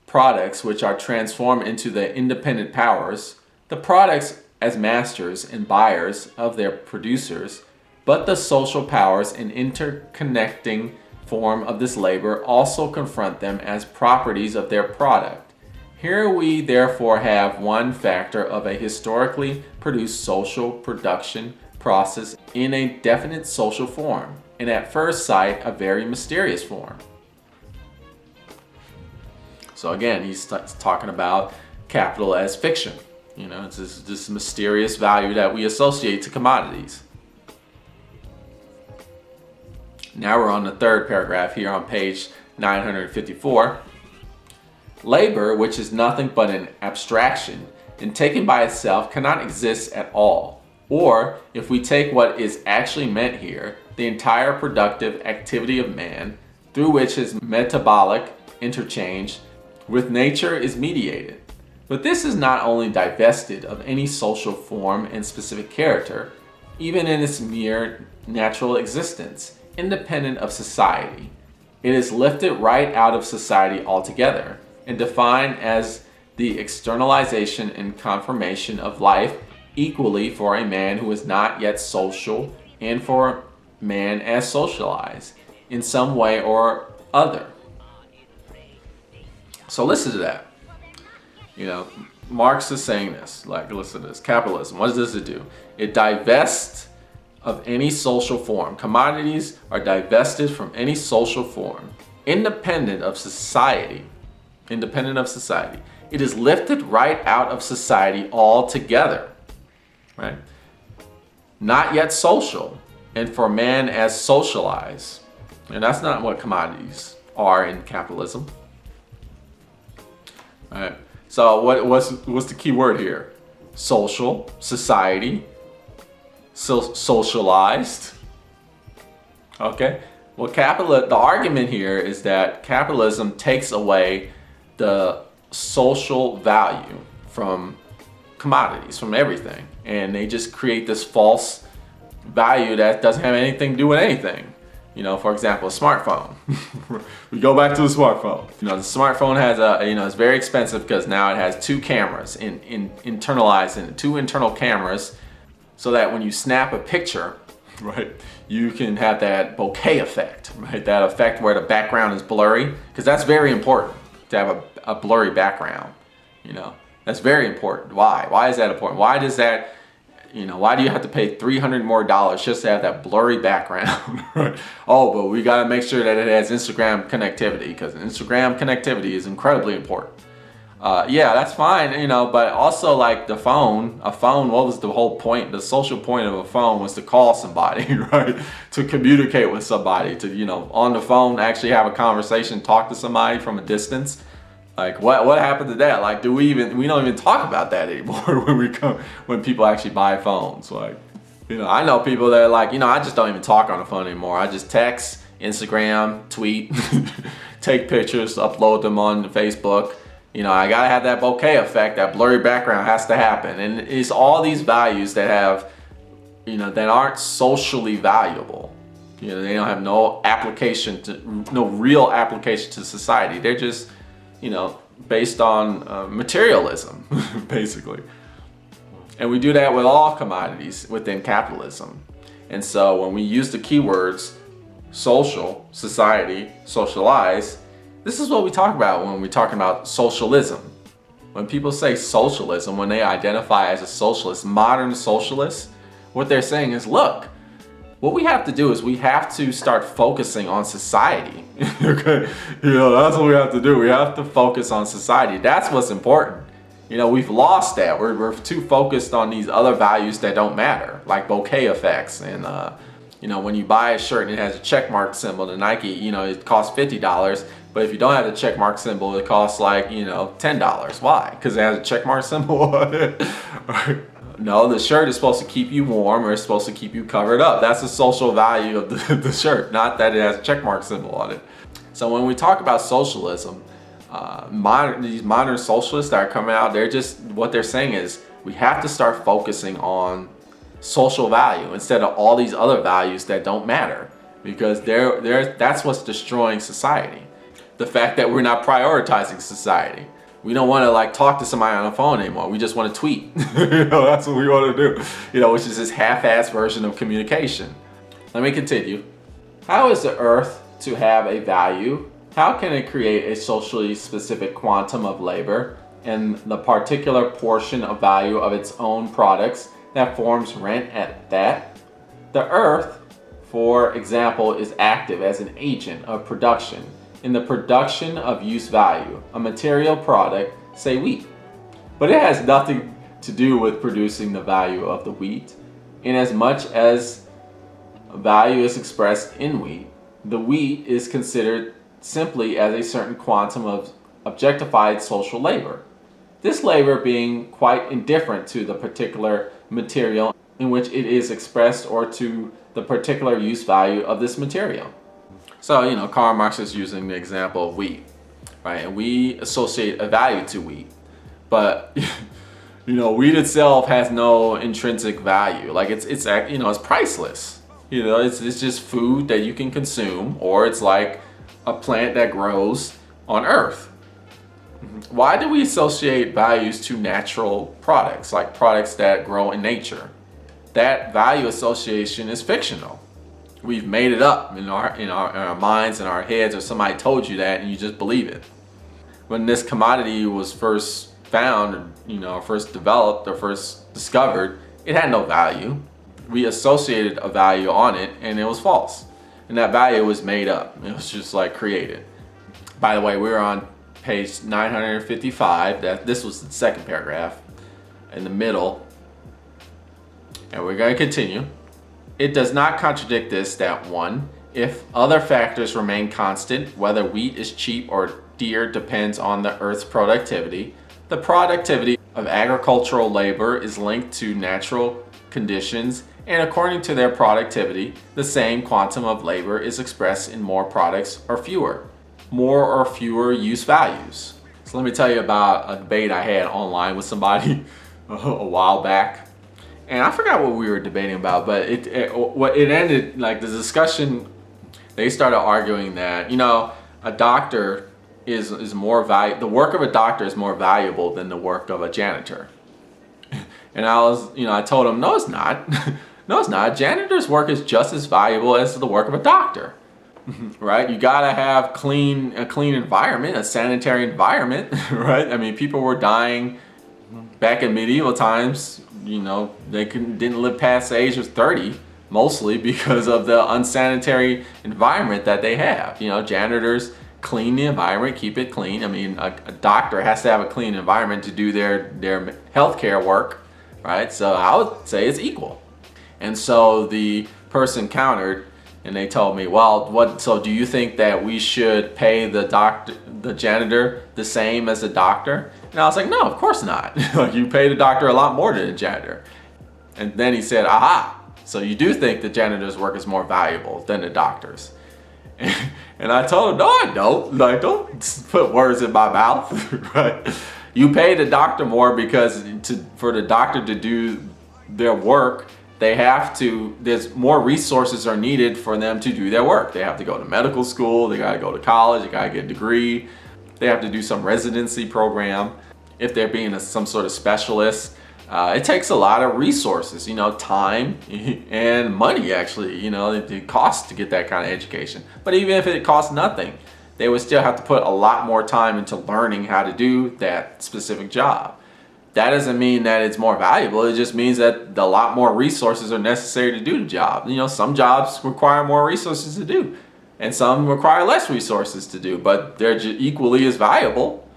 S1: products which are transformed into the independent powers, the products as masters and buyers of their producers, but the social powers and interconnecting form of this labor also confront them as properties of their product. Here we therefore have one factor of a historically produced social production process in a definite social form, and at first sight a very mysterious form. So again, he's talking about capital as fiction. You know, it's this mysterious value that we associate to commodities. Now we're on the third paragraph here on page 954. Labor, which is nothing but an abstraction, and taken by itself cannot exist at all. Or, if we take what is actually meant here, the entire productive activity of man, through which his metabolic interchange with nature is mediated. But this is not only divested of any social form and specific character, even in its mere natural existence, independent of society. It is lifted right out of society altogether and defined as the externalization and confirmation of life equally for a man who is not yet social and for man as socialized in some way or other. So listen to that. You know, Marx is saying this, like, listen to this. Capitalism, what does it do? It divests of any social form. Commodities are divested from any social form, independent of society. Independent of society. It is lifted right out of society altogether, right? Not yet social, and for man as socialized. And that's not what commodities are in capitalism. All right. So what's the key word here? Social, society, socialized. Okay. Well, the argument here is that capitalism takes away the social value from commodities, from everything. And they just create this false value that doesn't have anything to do with anything. You know, for example, a smartphone. We go back to the smartphone. You know, the smartphone has it's very expensive because now it has two cameras internalized in two internal cameras, so that when you snap a picture, right, you can have that bokeh effect, right? That effect where the background is blurry, because that's very important to have a blurry background. You know, that's very important. Why? Why is that important? Why does that? You know, why do you have to pay $300 more just to have that blurry background? Right? Oh, but we got to make sure that it has Instagram connectivity, because Instagram connectivity is incredibly important. Yeah, that's fine, you know, but also like a phone, what was the whole point? The social point of a phone was to call somebody, right? To communicate with somebody, to, you know, on the phone, actually have a conversation, talk to somebody from a distance. Like what happened to that? Like, we don't even talk about that anymore when people actually buy phones. Like, you know, I know people that are like, you know, I just don't even talk on the phone anymore. I just text, Instagram, tweet, take pictures, upload them on Facebook. You know, I gotta have that bokeh effect, that blurry background has to happen. And it's all these values that have, you know, that aren't socially valuable. You know, they don't have no real application to society. They're just, you know, based on materialism, basically. And we do that with all commodities within capitalism. And so when we use the keywords social, society, socialize, this is what we talk about when we're talking about socialism. When people say socialism, when they identify as a socialist, modern socialist, what they're saying is, look, what we have to do is we have to start focusing on society. Okay, you know, that's what we have to do. We have to focus on society. That's what's important. You know, we've lost that. We're too focused on these other values that don't matter, like bokeh effects. And you know, when you buy a shirt and it has a check mark symbol, the Nike, you know, it costs $50. But if you don't have the check mark symbol, it costs like, you know, $10. Why? Because it has a check mark symbol on it. No, the shirt is supposed to keep you warm, or it's supposed to keep you covered up. That's the social value of the shirt, not that it has a check mark symbol on it. So when we talk about socialism, these modern socialists that are coming out, what they're saying is we have to start focusing on social value instead of all these other values that don't matter, because that's what's destroying society. The fact that we're not prioritizing society. We don't want to like talk to somebody on the phone anymore. We just want to tweet. You know, that's what we want to do. You know, which is this half-assed version of communication. Let me continue. How is the earth to have a value? How can it create a socially specific quantum of labor and the particular portion of value of its own products that forms rent at that? The earth, for example, is active as an agent of production in the production of use value, a material product, say wheat. But it has nothing to do with producing the value of the wheat. In as much as value is expressed in wheat, the wheat is considered simply as a certain quantum of objectified social labor. This labor being quite indifferent to the particular material in which it is expressed or to the particular use value of this material. So, you know, Karl Marx is using the example of wheat, right? And we associate a value to wheat. But, you know, wheat itself has no intrinsic value. Like it's you know, it's priceless. You know, it's just food that you can consume, or it's like a plant that grows on earth. Why do we associate values to natural products, like products that grow in nature? That value association is fictional. We've made it up in our minds and our heads, or somebody told you that and you just believe it. When this commodity was first found, you know, first developed or first discovered, it had no value. We associated a value on it and it was false. And that value was made up. It was just like created. By the way, we're on page 955. This was the second paragraph in the middle. And we're going to continue. It does not contradict this that 1, if other factors remain constant, whether wheat is cheap or dear depends on the earth's productivity, the productivity of agricultural labor is linked to natural conditions, and according to their productivity, the same quantum of labor is expressed in more products or fewer use values. So let me tell you about a debate I had online with somebody a while back. And I forgot what we were debating about, but it ended, like the discussion, they started arguing that, a doctor is more valuable, the work of a doctor is more valuable than the work of a janitor. And I told them, no, it's not. No, it's not. A janitor's work is just as valuable as the work of a doctor. Right? You gotta have a clean environment, a sanitary environment, right? I mean, people were dying back in medieval times. They didn't live past the age of 30, mostly because of the unsanitary environment that they have. Janitors clean the environment, keep it clean. I mean, a doctor has to have a clean environment to do their healthcare work, right? So I would say it's equal. And so the person countered, and they told me, well, so do you think that we should pay the janitor the same as the doctor? And I was like, no, of course not. You pay the doctor a lot more than the janitor. And then he said, aha, so you do think the janitor's work is more valuable than the doctor's. And I told him, no, I don't. Like, don't put words in my mouth, right? You pay the doctor more because for the doctor to do their work, there's more resources are needed for them to do their work. They have to go to medical school, they gotta go to college, they gotta get a degree, they have to do some residency program. If they're being some sort of specialist, it takes a lot of resources, time and money actually, it costs to get that kind of education. But even if it costs nothing, they would still have to put a lot more time into learning how to do that specific job. That doesn't mean that it's more valuable. It just means that a lot more resources are necessary to do the job. Some jobs require more resources to do, and some require less resources to do, but they're equally as valuable.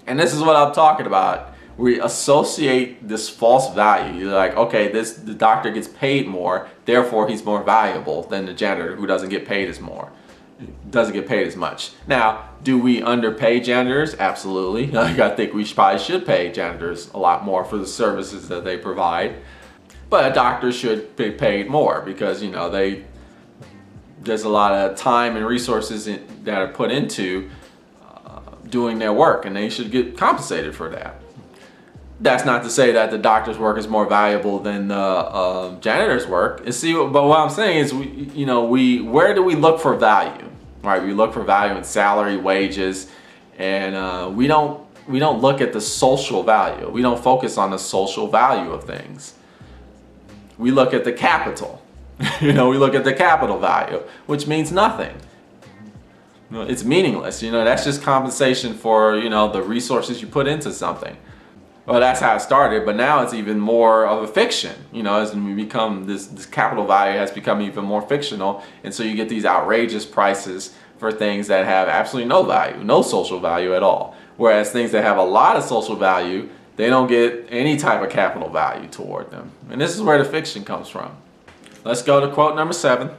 S1: And this is what I'm talking about. We associate this false value. You're like, okay, the doctor gets paid more, therefore he's more valuable than the janitor who doesn't get paid as much. Now, do we underpay janitors? Absolutely. I think we probably should pay janitors a lot more for the services that they provide. But a doctor should be paid more because, there's a lot of time and resources that are put into doing their work, and they should get compensated for that. That's not to say that the doctor's work is more valuable than the janitor's work. But what I'm saying is, where do we look for value? Right? We look for value in salary, wages, and we don't look at the social value. We don't focus on the social value of things. We look at the capital. We look at the capital value, which means nothing. It's meaningless. That's just compensation for the resources you put into something. Well, that's how it started, but now it's even more of a fiction. As we become this capital value has become even more fictional, and so you get these outrageous prices for things that have absolutely no value, no social value at all. Whereas things that have a lot of social value, they don't get any type of capital value toward them. And this is where the fiction comes from. Let's go to quote number 7.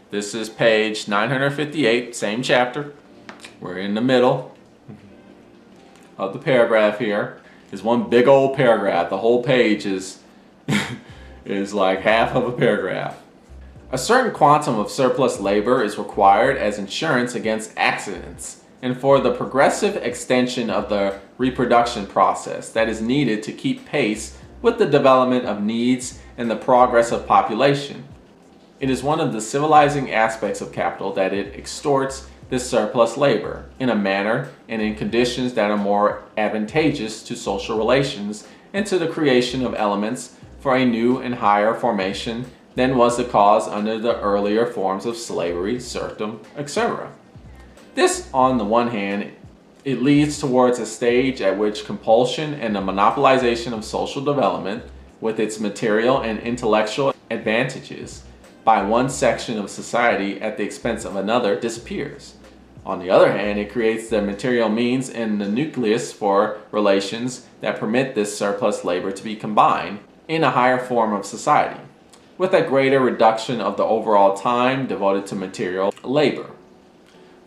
S1: This is page 958, same chapter. We're in the middle of the paragraph here. Is one big old paragraph. The whole page is like half of a paragraph. A certain quantum of surplus labor is required as insurance against accidents and for the progressive extension of the reproduction process that is needed to keep pace with the development of needs and the progress of population. It is one of the civilizing aspects of capital that it extorts this surplus labor in a manner and in conditions that are more advantageous to social relations and to the creation of elements for a new and higher formation than was the cause under the earlier forms of slavery, serfdom, etc. This, on the one hand, it leads towards a stage at which compulsion and the monopolization of social development, with its material and intellectual advantages, by one section of society at the expense of another, disappears. On the other hand, it creates the material means and the nucleus for relations that permit this surplus labor to be combined in a higher form of society, with a greater reduction of the overall time devoted to material labor.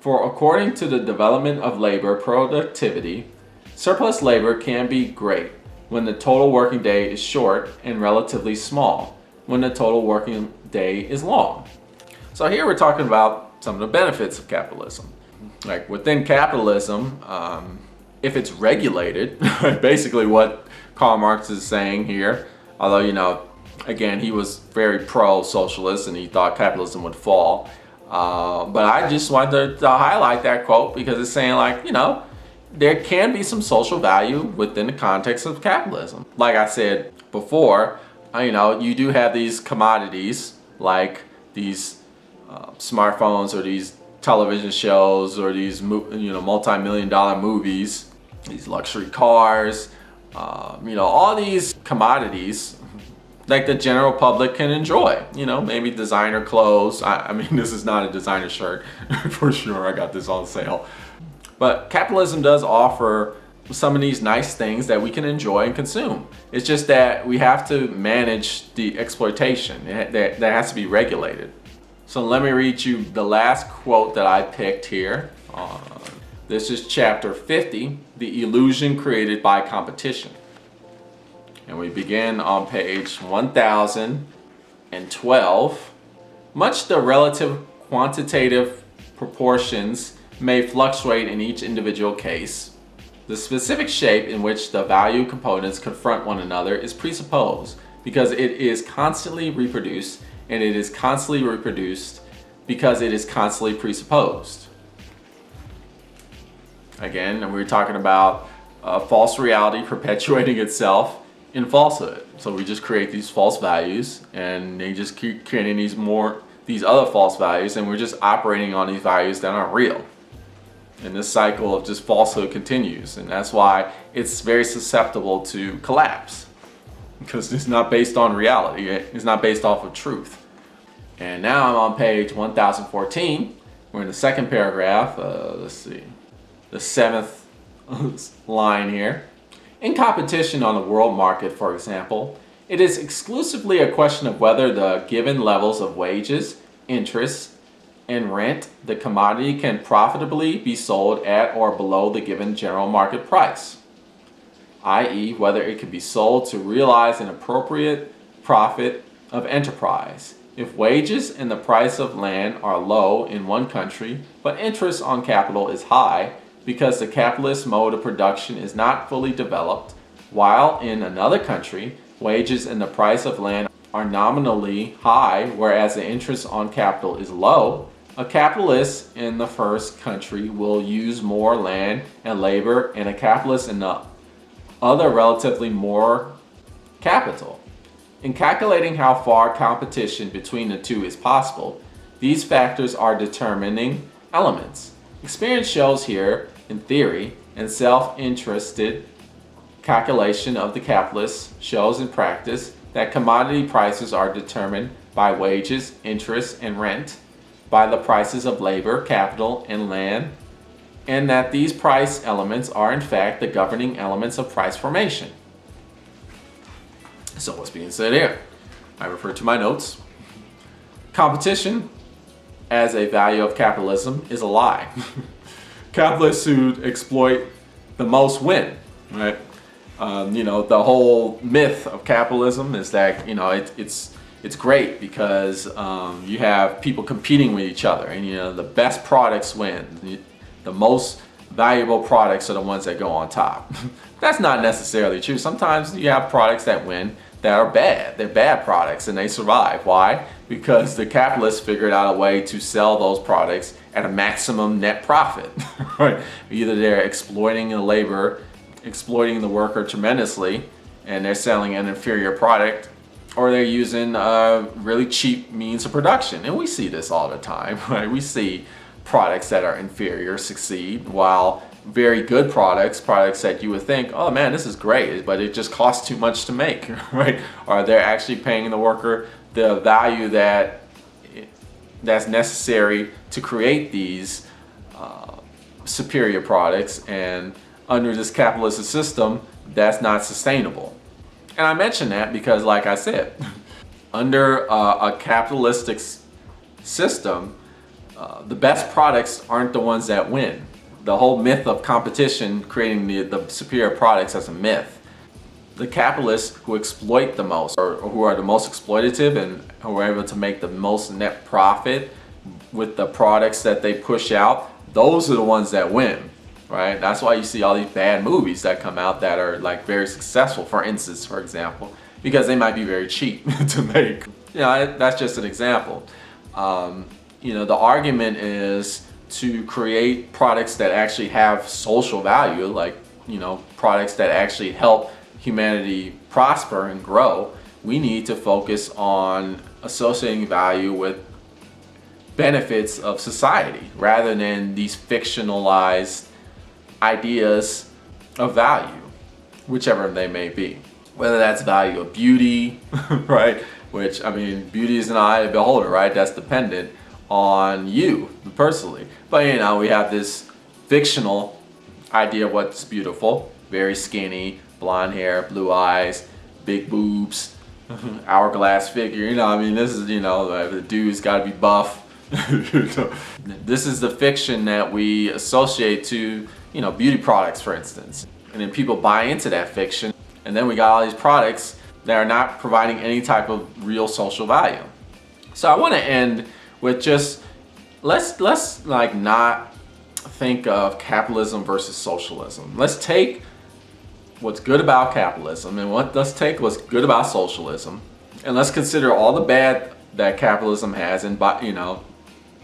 S1: For according to the development of labor productivity, surplus labor can be great when the total working day is short and relatively small when the total working day is long. So here we're talking about some of the benefits of capitalism. Like within capitalism, if it's regulated, basically what Karl Marx is saying here, although, again, he was very pro-socialist and he thought capitalism would fall. But I just wanted to highlight that quote because it's saying, like, there can be some social value within the context of capitalism. Like I said before, you do have these commodities like these smartphones or these television shows or these multi-million-dollar movies, these luxury cars, all these commodities like the general public can enjoy. Maybe designer clothes. I mean, this is not a designer shirt for sure. I got this on sale. But capitalism does offer some of these nice things that we can enjoy and consume. It's just that we have to manage the exploitation. That has to be regulated. So let me read you the last quote that I picked here. This is chapter 50, The Illusion Created by Competition. And we begin on page 1012. Much the relative quantitative proportions may fluctuate in each individual case. The specific shape in which the value components confront one another is presupposed because it is constantly reproduced, and it is constantly reproduced because it is constantly presupposed. Again, we're talking about false reality perpetuating itself in falsehood. So we just create these false values, and they just keep creating these other false values, and we're just operating on these values that aren't real. And this cycle of just falsehood continues, and that's why it's very susceptible to collapse, because it's not based on reality. It's not based off of truth. And now I'm on page 1014. We're in the second paragraph. Let's see, the 7th line here. In competition on the world market, for example, it is exclusively a question of whether the given levels of wages, interest, and rent, the commodity can profitably be sold at or below the given general market price, i.e., whether it can be sold to realize an appropriate profit of enterprise. If wages and the price of land are low in one country, but interest on capital is high because the capitalist mode of production is not fully developed, while in another country, wages and the price of land are nominally high, whereas the interest on capital is low, a capitalist in the first country will use more land and labor, and a capitalist in the other relatively more capital. In calculating how far competition between the two is possible, these factors are determining elements. Experience shows here, in theory, and self-interested calculation of the capitalist shows in practice that commodity prices are determined by wages, interest, and rent, by the prices of labor, capital, and land, and that these price elements are in fact the governing elements of price formation. So what's being said here? I refer to my notes. Competition as a value of capitalism is a lie. Capitalists who exploit the most win, right? The whole myth of capitalism is that it's great because you have people competing with each other, and the best products win. The most valuable products are the ones that go on top. That's not necessarily true. Sometimes you have products that win that are bad. They're bad products and they survive. Why? Because the capitalists figured out a way to sell those products at a maximum net profit. Right? Either they're exploiting the labor, exploiting the worker tremendously, and they're selling an inferior product, or they're using really cheap means of production. And we see this all the time, right? We see products that are inferior succeed, while very good products that you would think, oh man, this is great, but it just costs too much to make, right? Or they're actually paying the worker the value that's necessary to create these superior products, and under this capitalist system, that's not sustainable. And I mention that because, like I said, under a capitalistic system, the best products aren't the ones that win. The whole myth of competition creating the superior products as a myth. The capitalists who exploit the most, or who are the most exploitative and who are able to make the most net profit with the products that they push out, those are the ones that win, right? That's why you see all these bad movies that come out that are like very successful, for instance, for example, because they might be very cheap to make. That's just an example. The argument is to create products that actually have social value, like, products that actually help humanity prosper and grow. We need to focus on associating value with benefits of society rather than these fictionalized ideas of value, whichever they may be. Whether that's value of beauty, right? Which, beauty is an eye of the beholder, right? That's dependent on you personally. But we have this fictional idea of what's beautiful. Very skinny, blonde hair, blue eyes, big boobs, hourglass figure. This is, the dude's gotta be buff. This is the fiction that we associate to, beauty products, for instance. And then people buy into that fiction, and then we got all these products that are not providing any type of real social value. So I want to end with just let's not think of capitalism versus socialism. Let's take what's good about capitalism and let's take what's good about socialism, and let's consider all the bad that capitalism has, and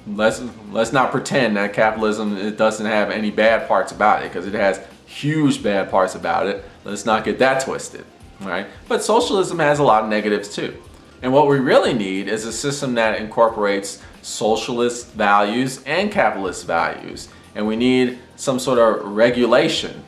S1: let's not pretend that capitalism, it doesn't have any bad parts about it, because it has huge bad parts about it. Let's not get that twisted, right? But socialism has a lot of negatives too. And what we really need is a system that incorporates socialist values and capitalist values. And we need some sort of regulation,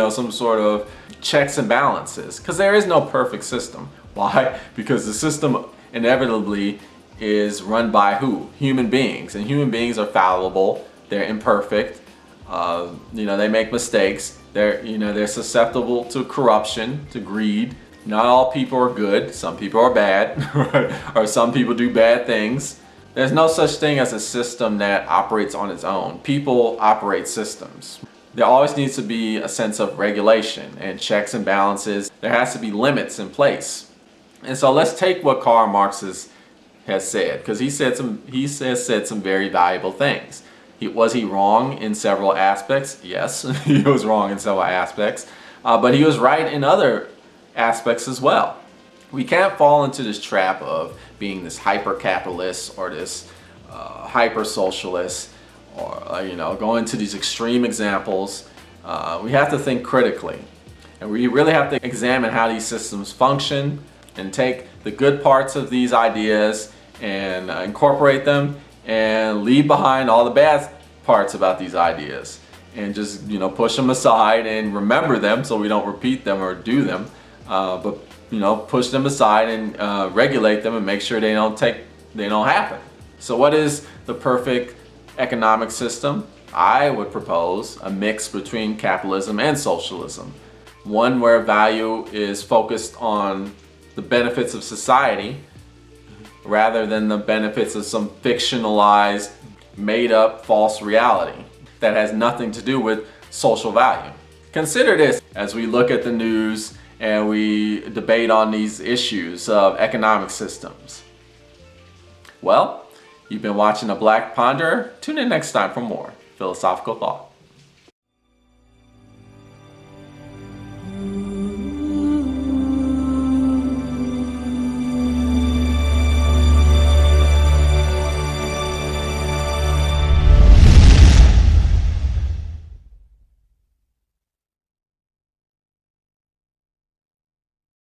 S1: some sort of checks and balances, because there is no perfect system. Why? Because the system inevitably is run by who? Human beings. And human beings are fallible, they're imperfect, they make mistakes, they're susceptible to corruption, to greed. Not all people are good, some people are bad, right? Or some people do bad things. There's no such thing as a system that operates on its own. People operate systems. There always needs to be a sense of regulation and checks and balances. There has to be limits in place. And so let's take what Karl Marx has said, because he has said some very valuable things. Was he wrong in several aspects? Yes, he was wrong in several aspects, but he was right in other aspects as well. We can't fall into this trap of being this hyper-capitalist or this hyper-socialist, or go into these extreme examples. We have to think critically, and we really have to examine how these systems function and take the good parts of these ideas and incorporate them, and leave behind all the bad parts about these ideas, and just push them aside and remember them so we don't repeat them or do them, but push them aside and regulate them and make sure they don't happen. So what is the perfect economic system? I would propose a mix between capitalism and socialism. One where value is focused on the benefits of society rather than the benefits of some fictionalized, made-up false reality that has nothing to do with social value. Consider this as we look at the news and we debate on these issues of economic systems. Well, you've been watching The Black Ponderer. Tune in next time for more philosophical thought.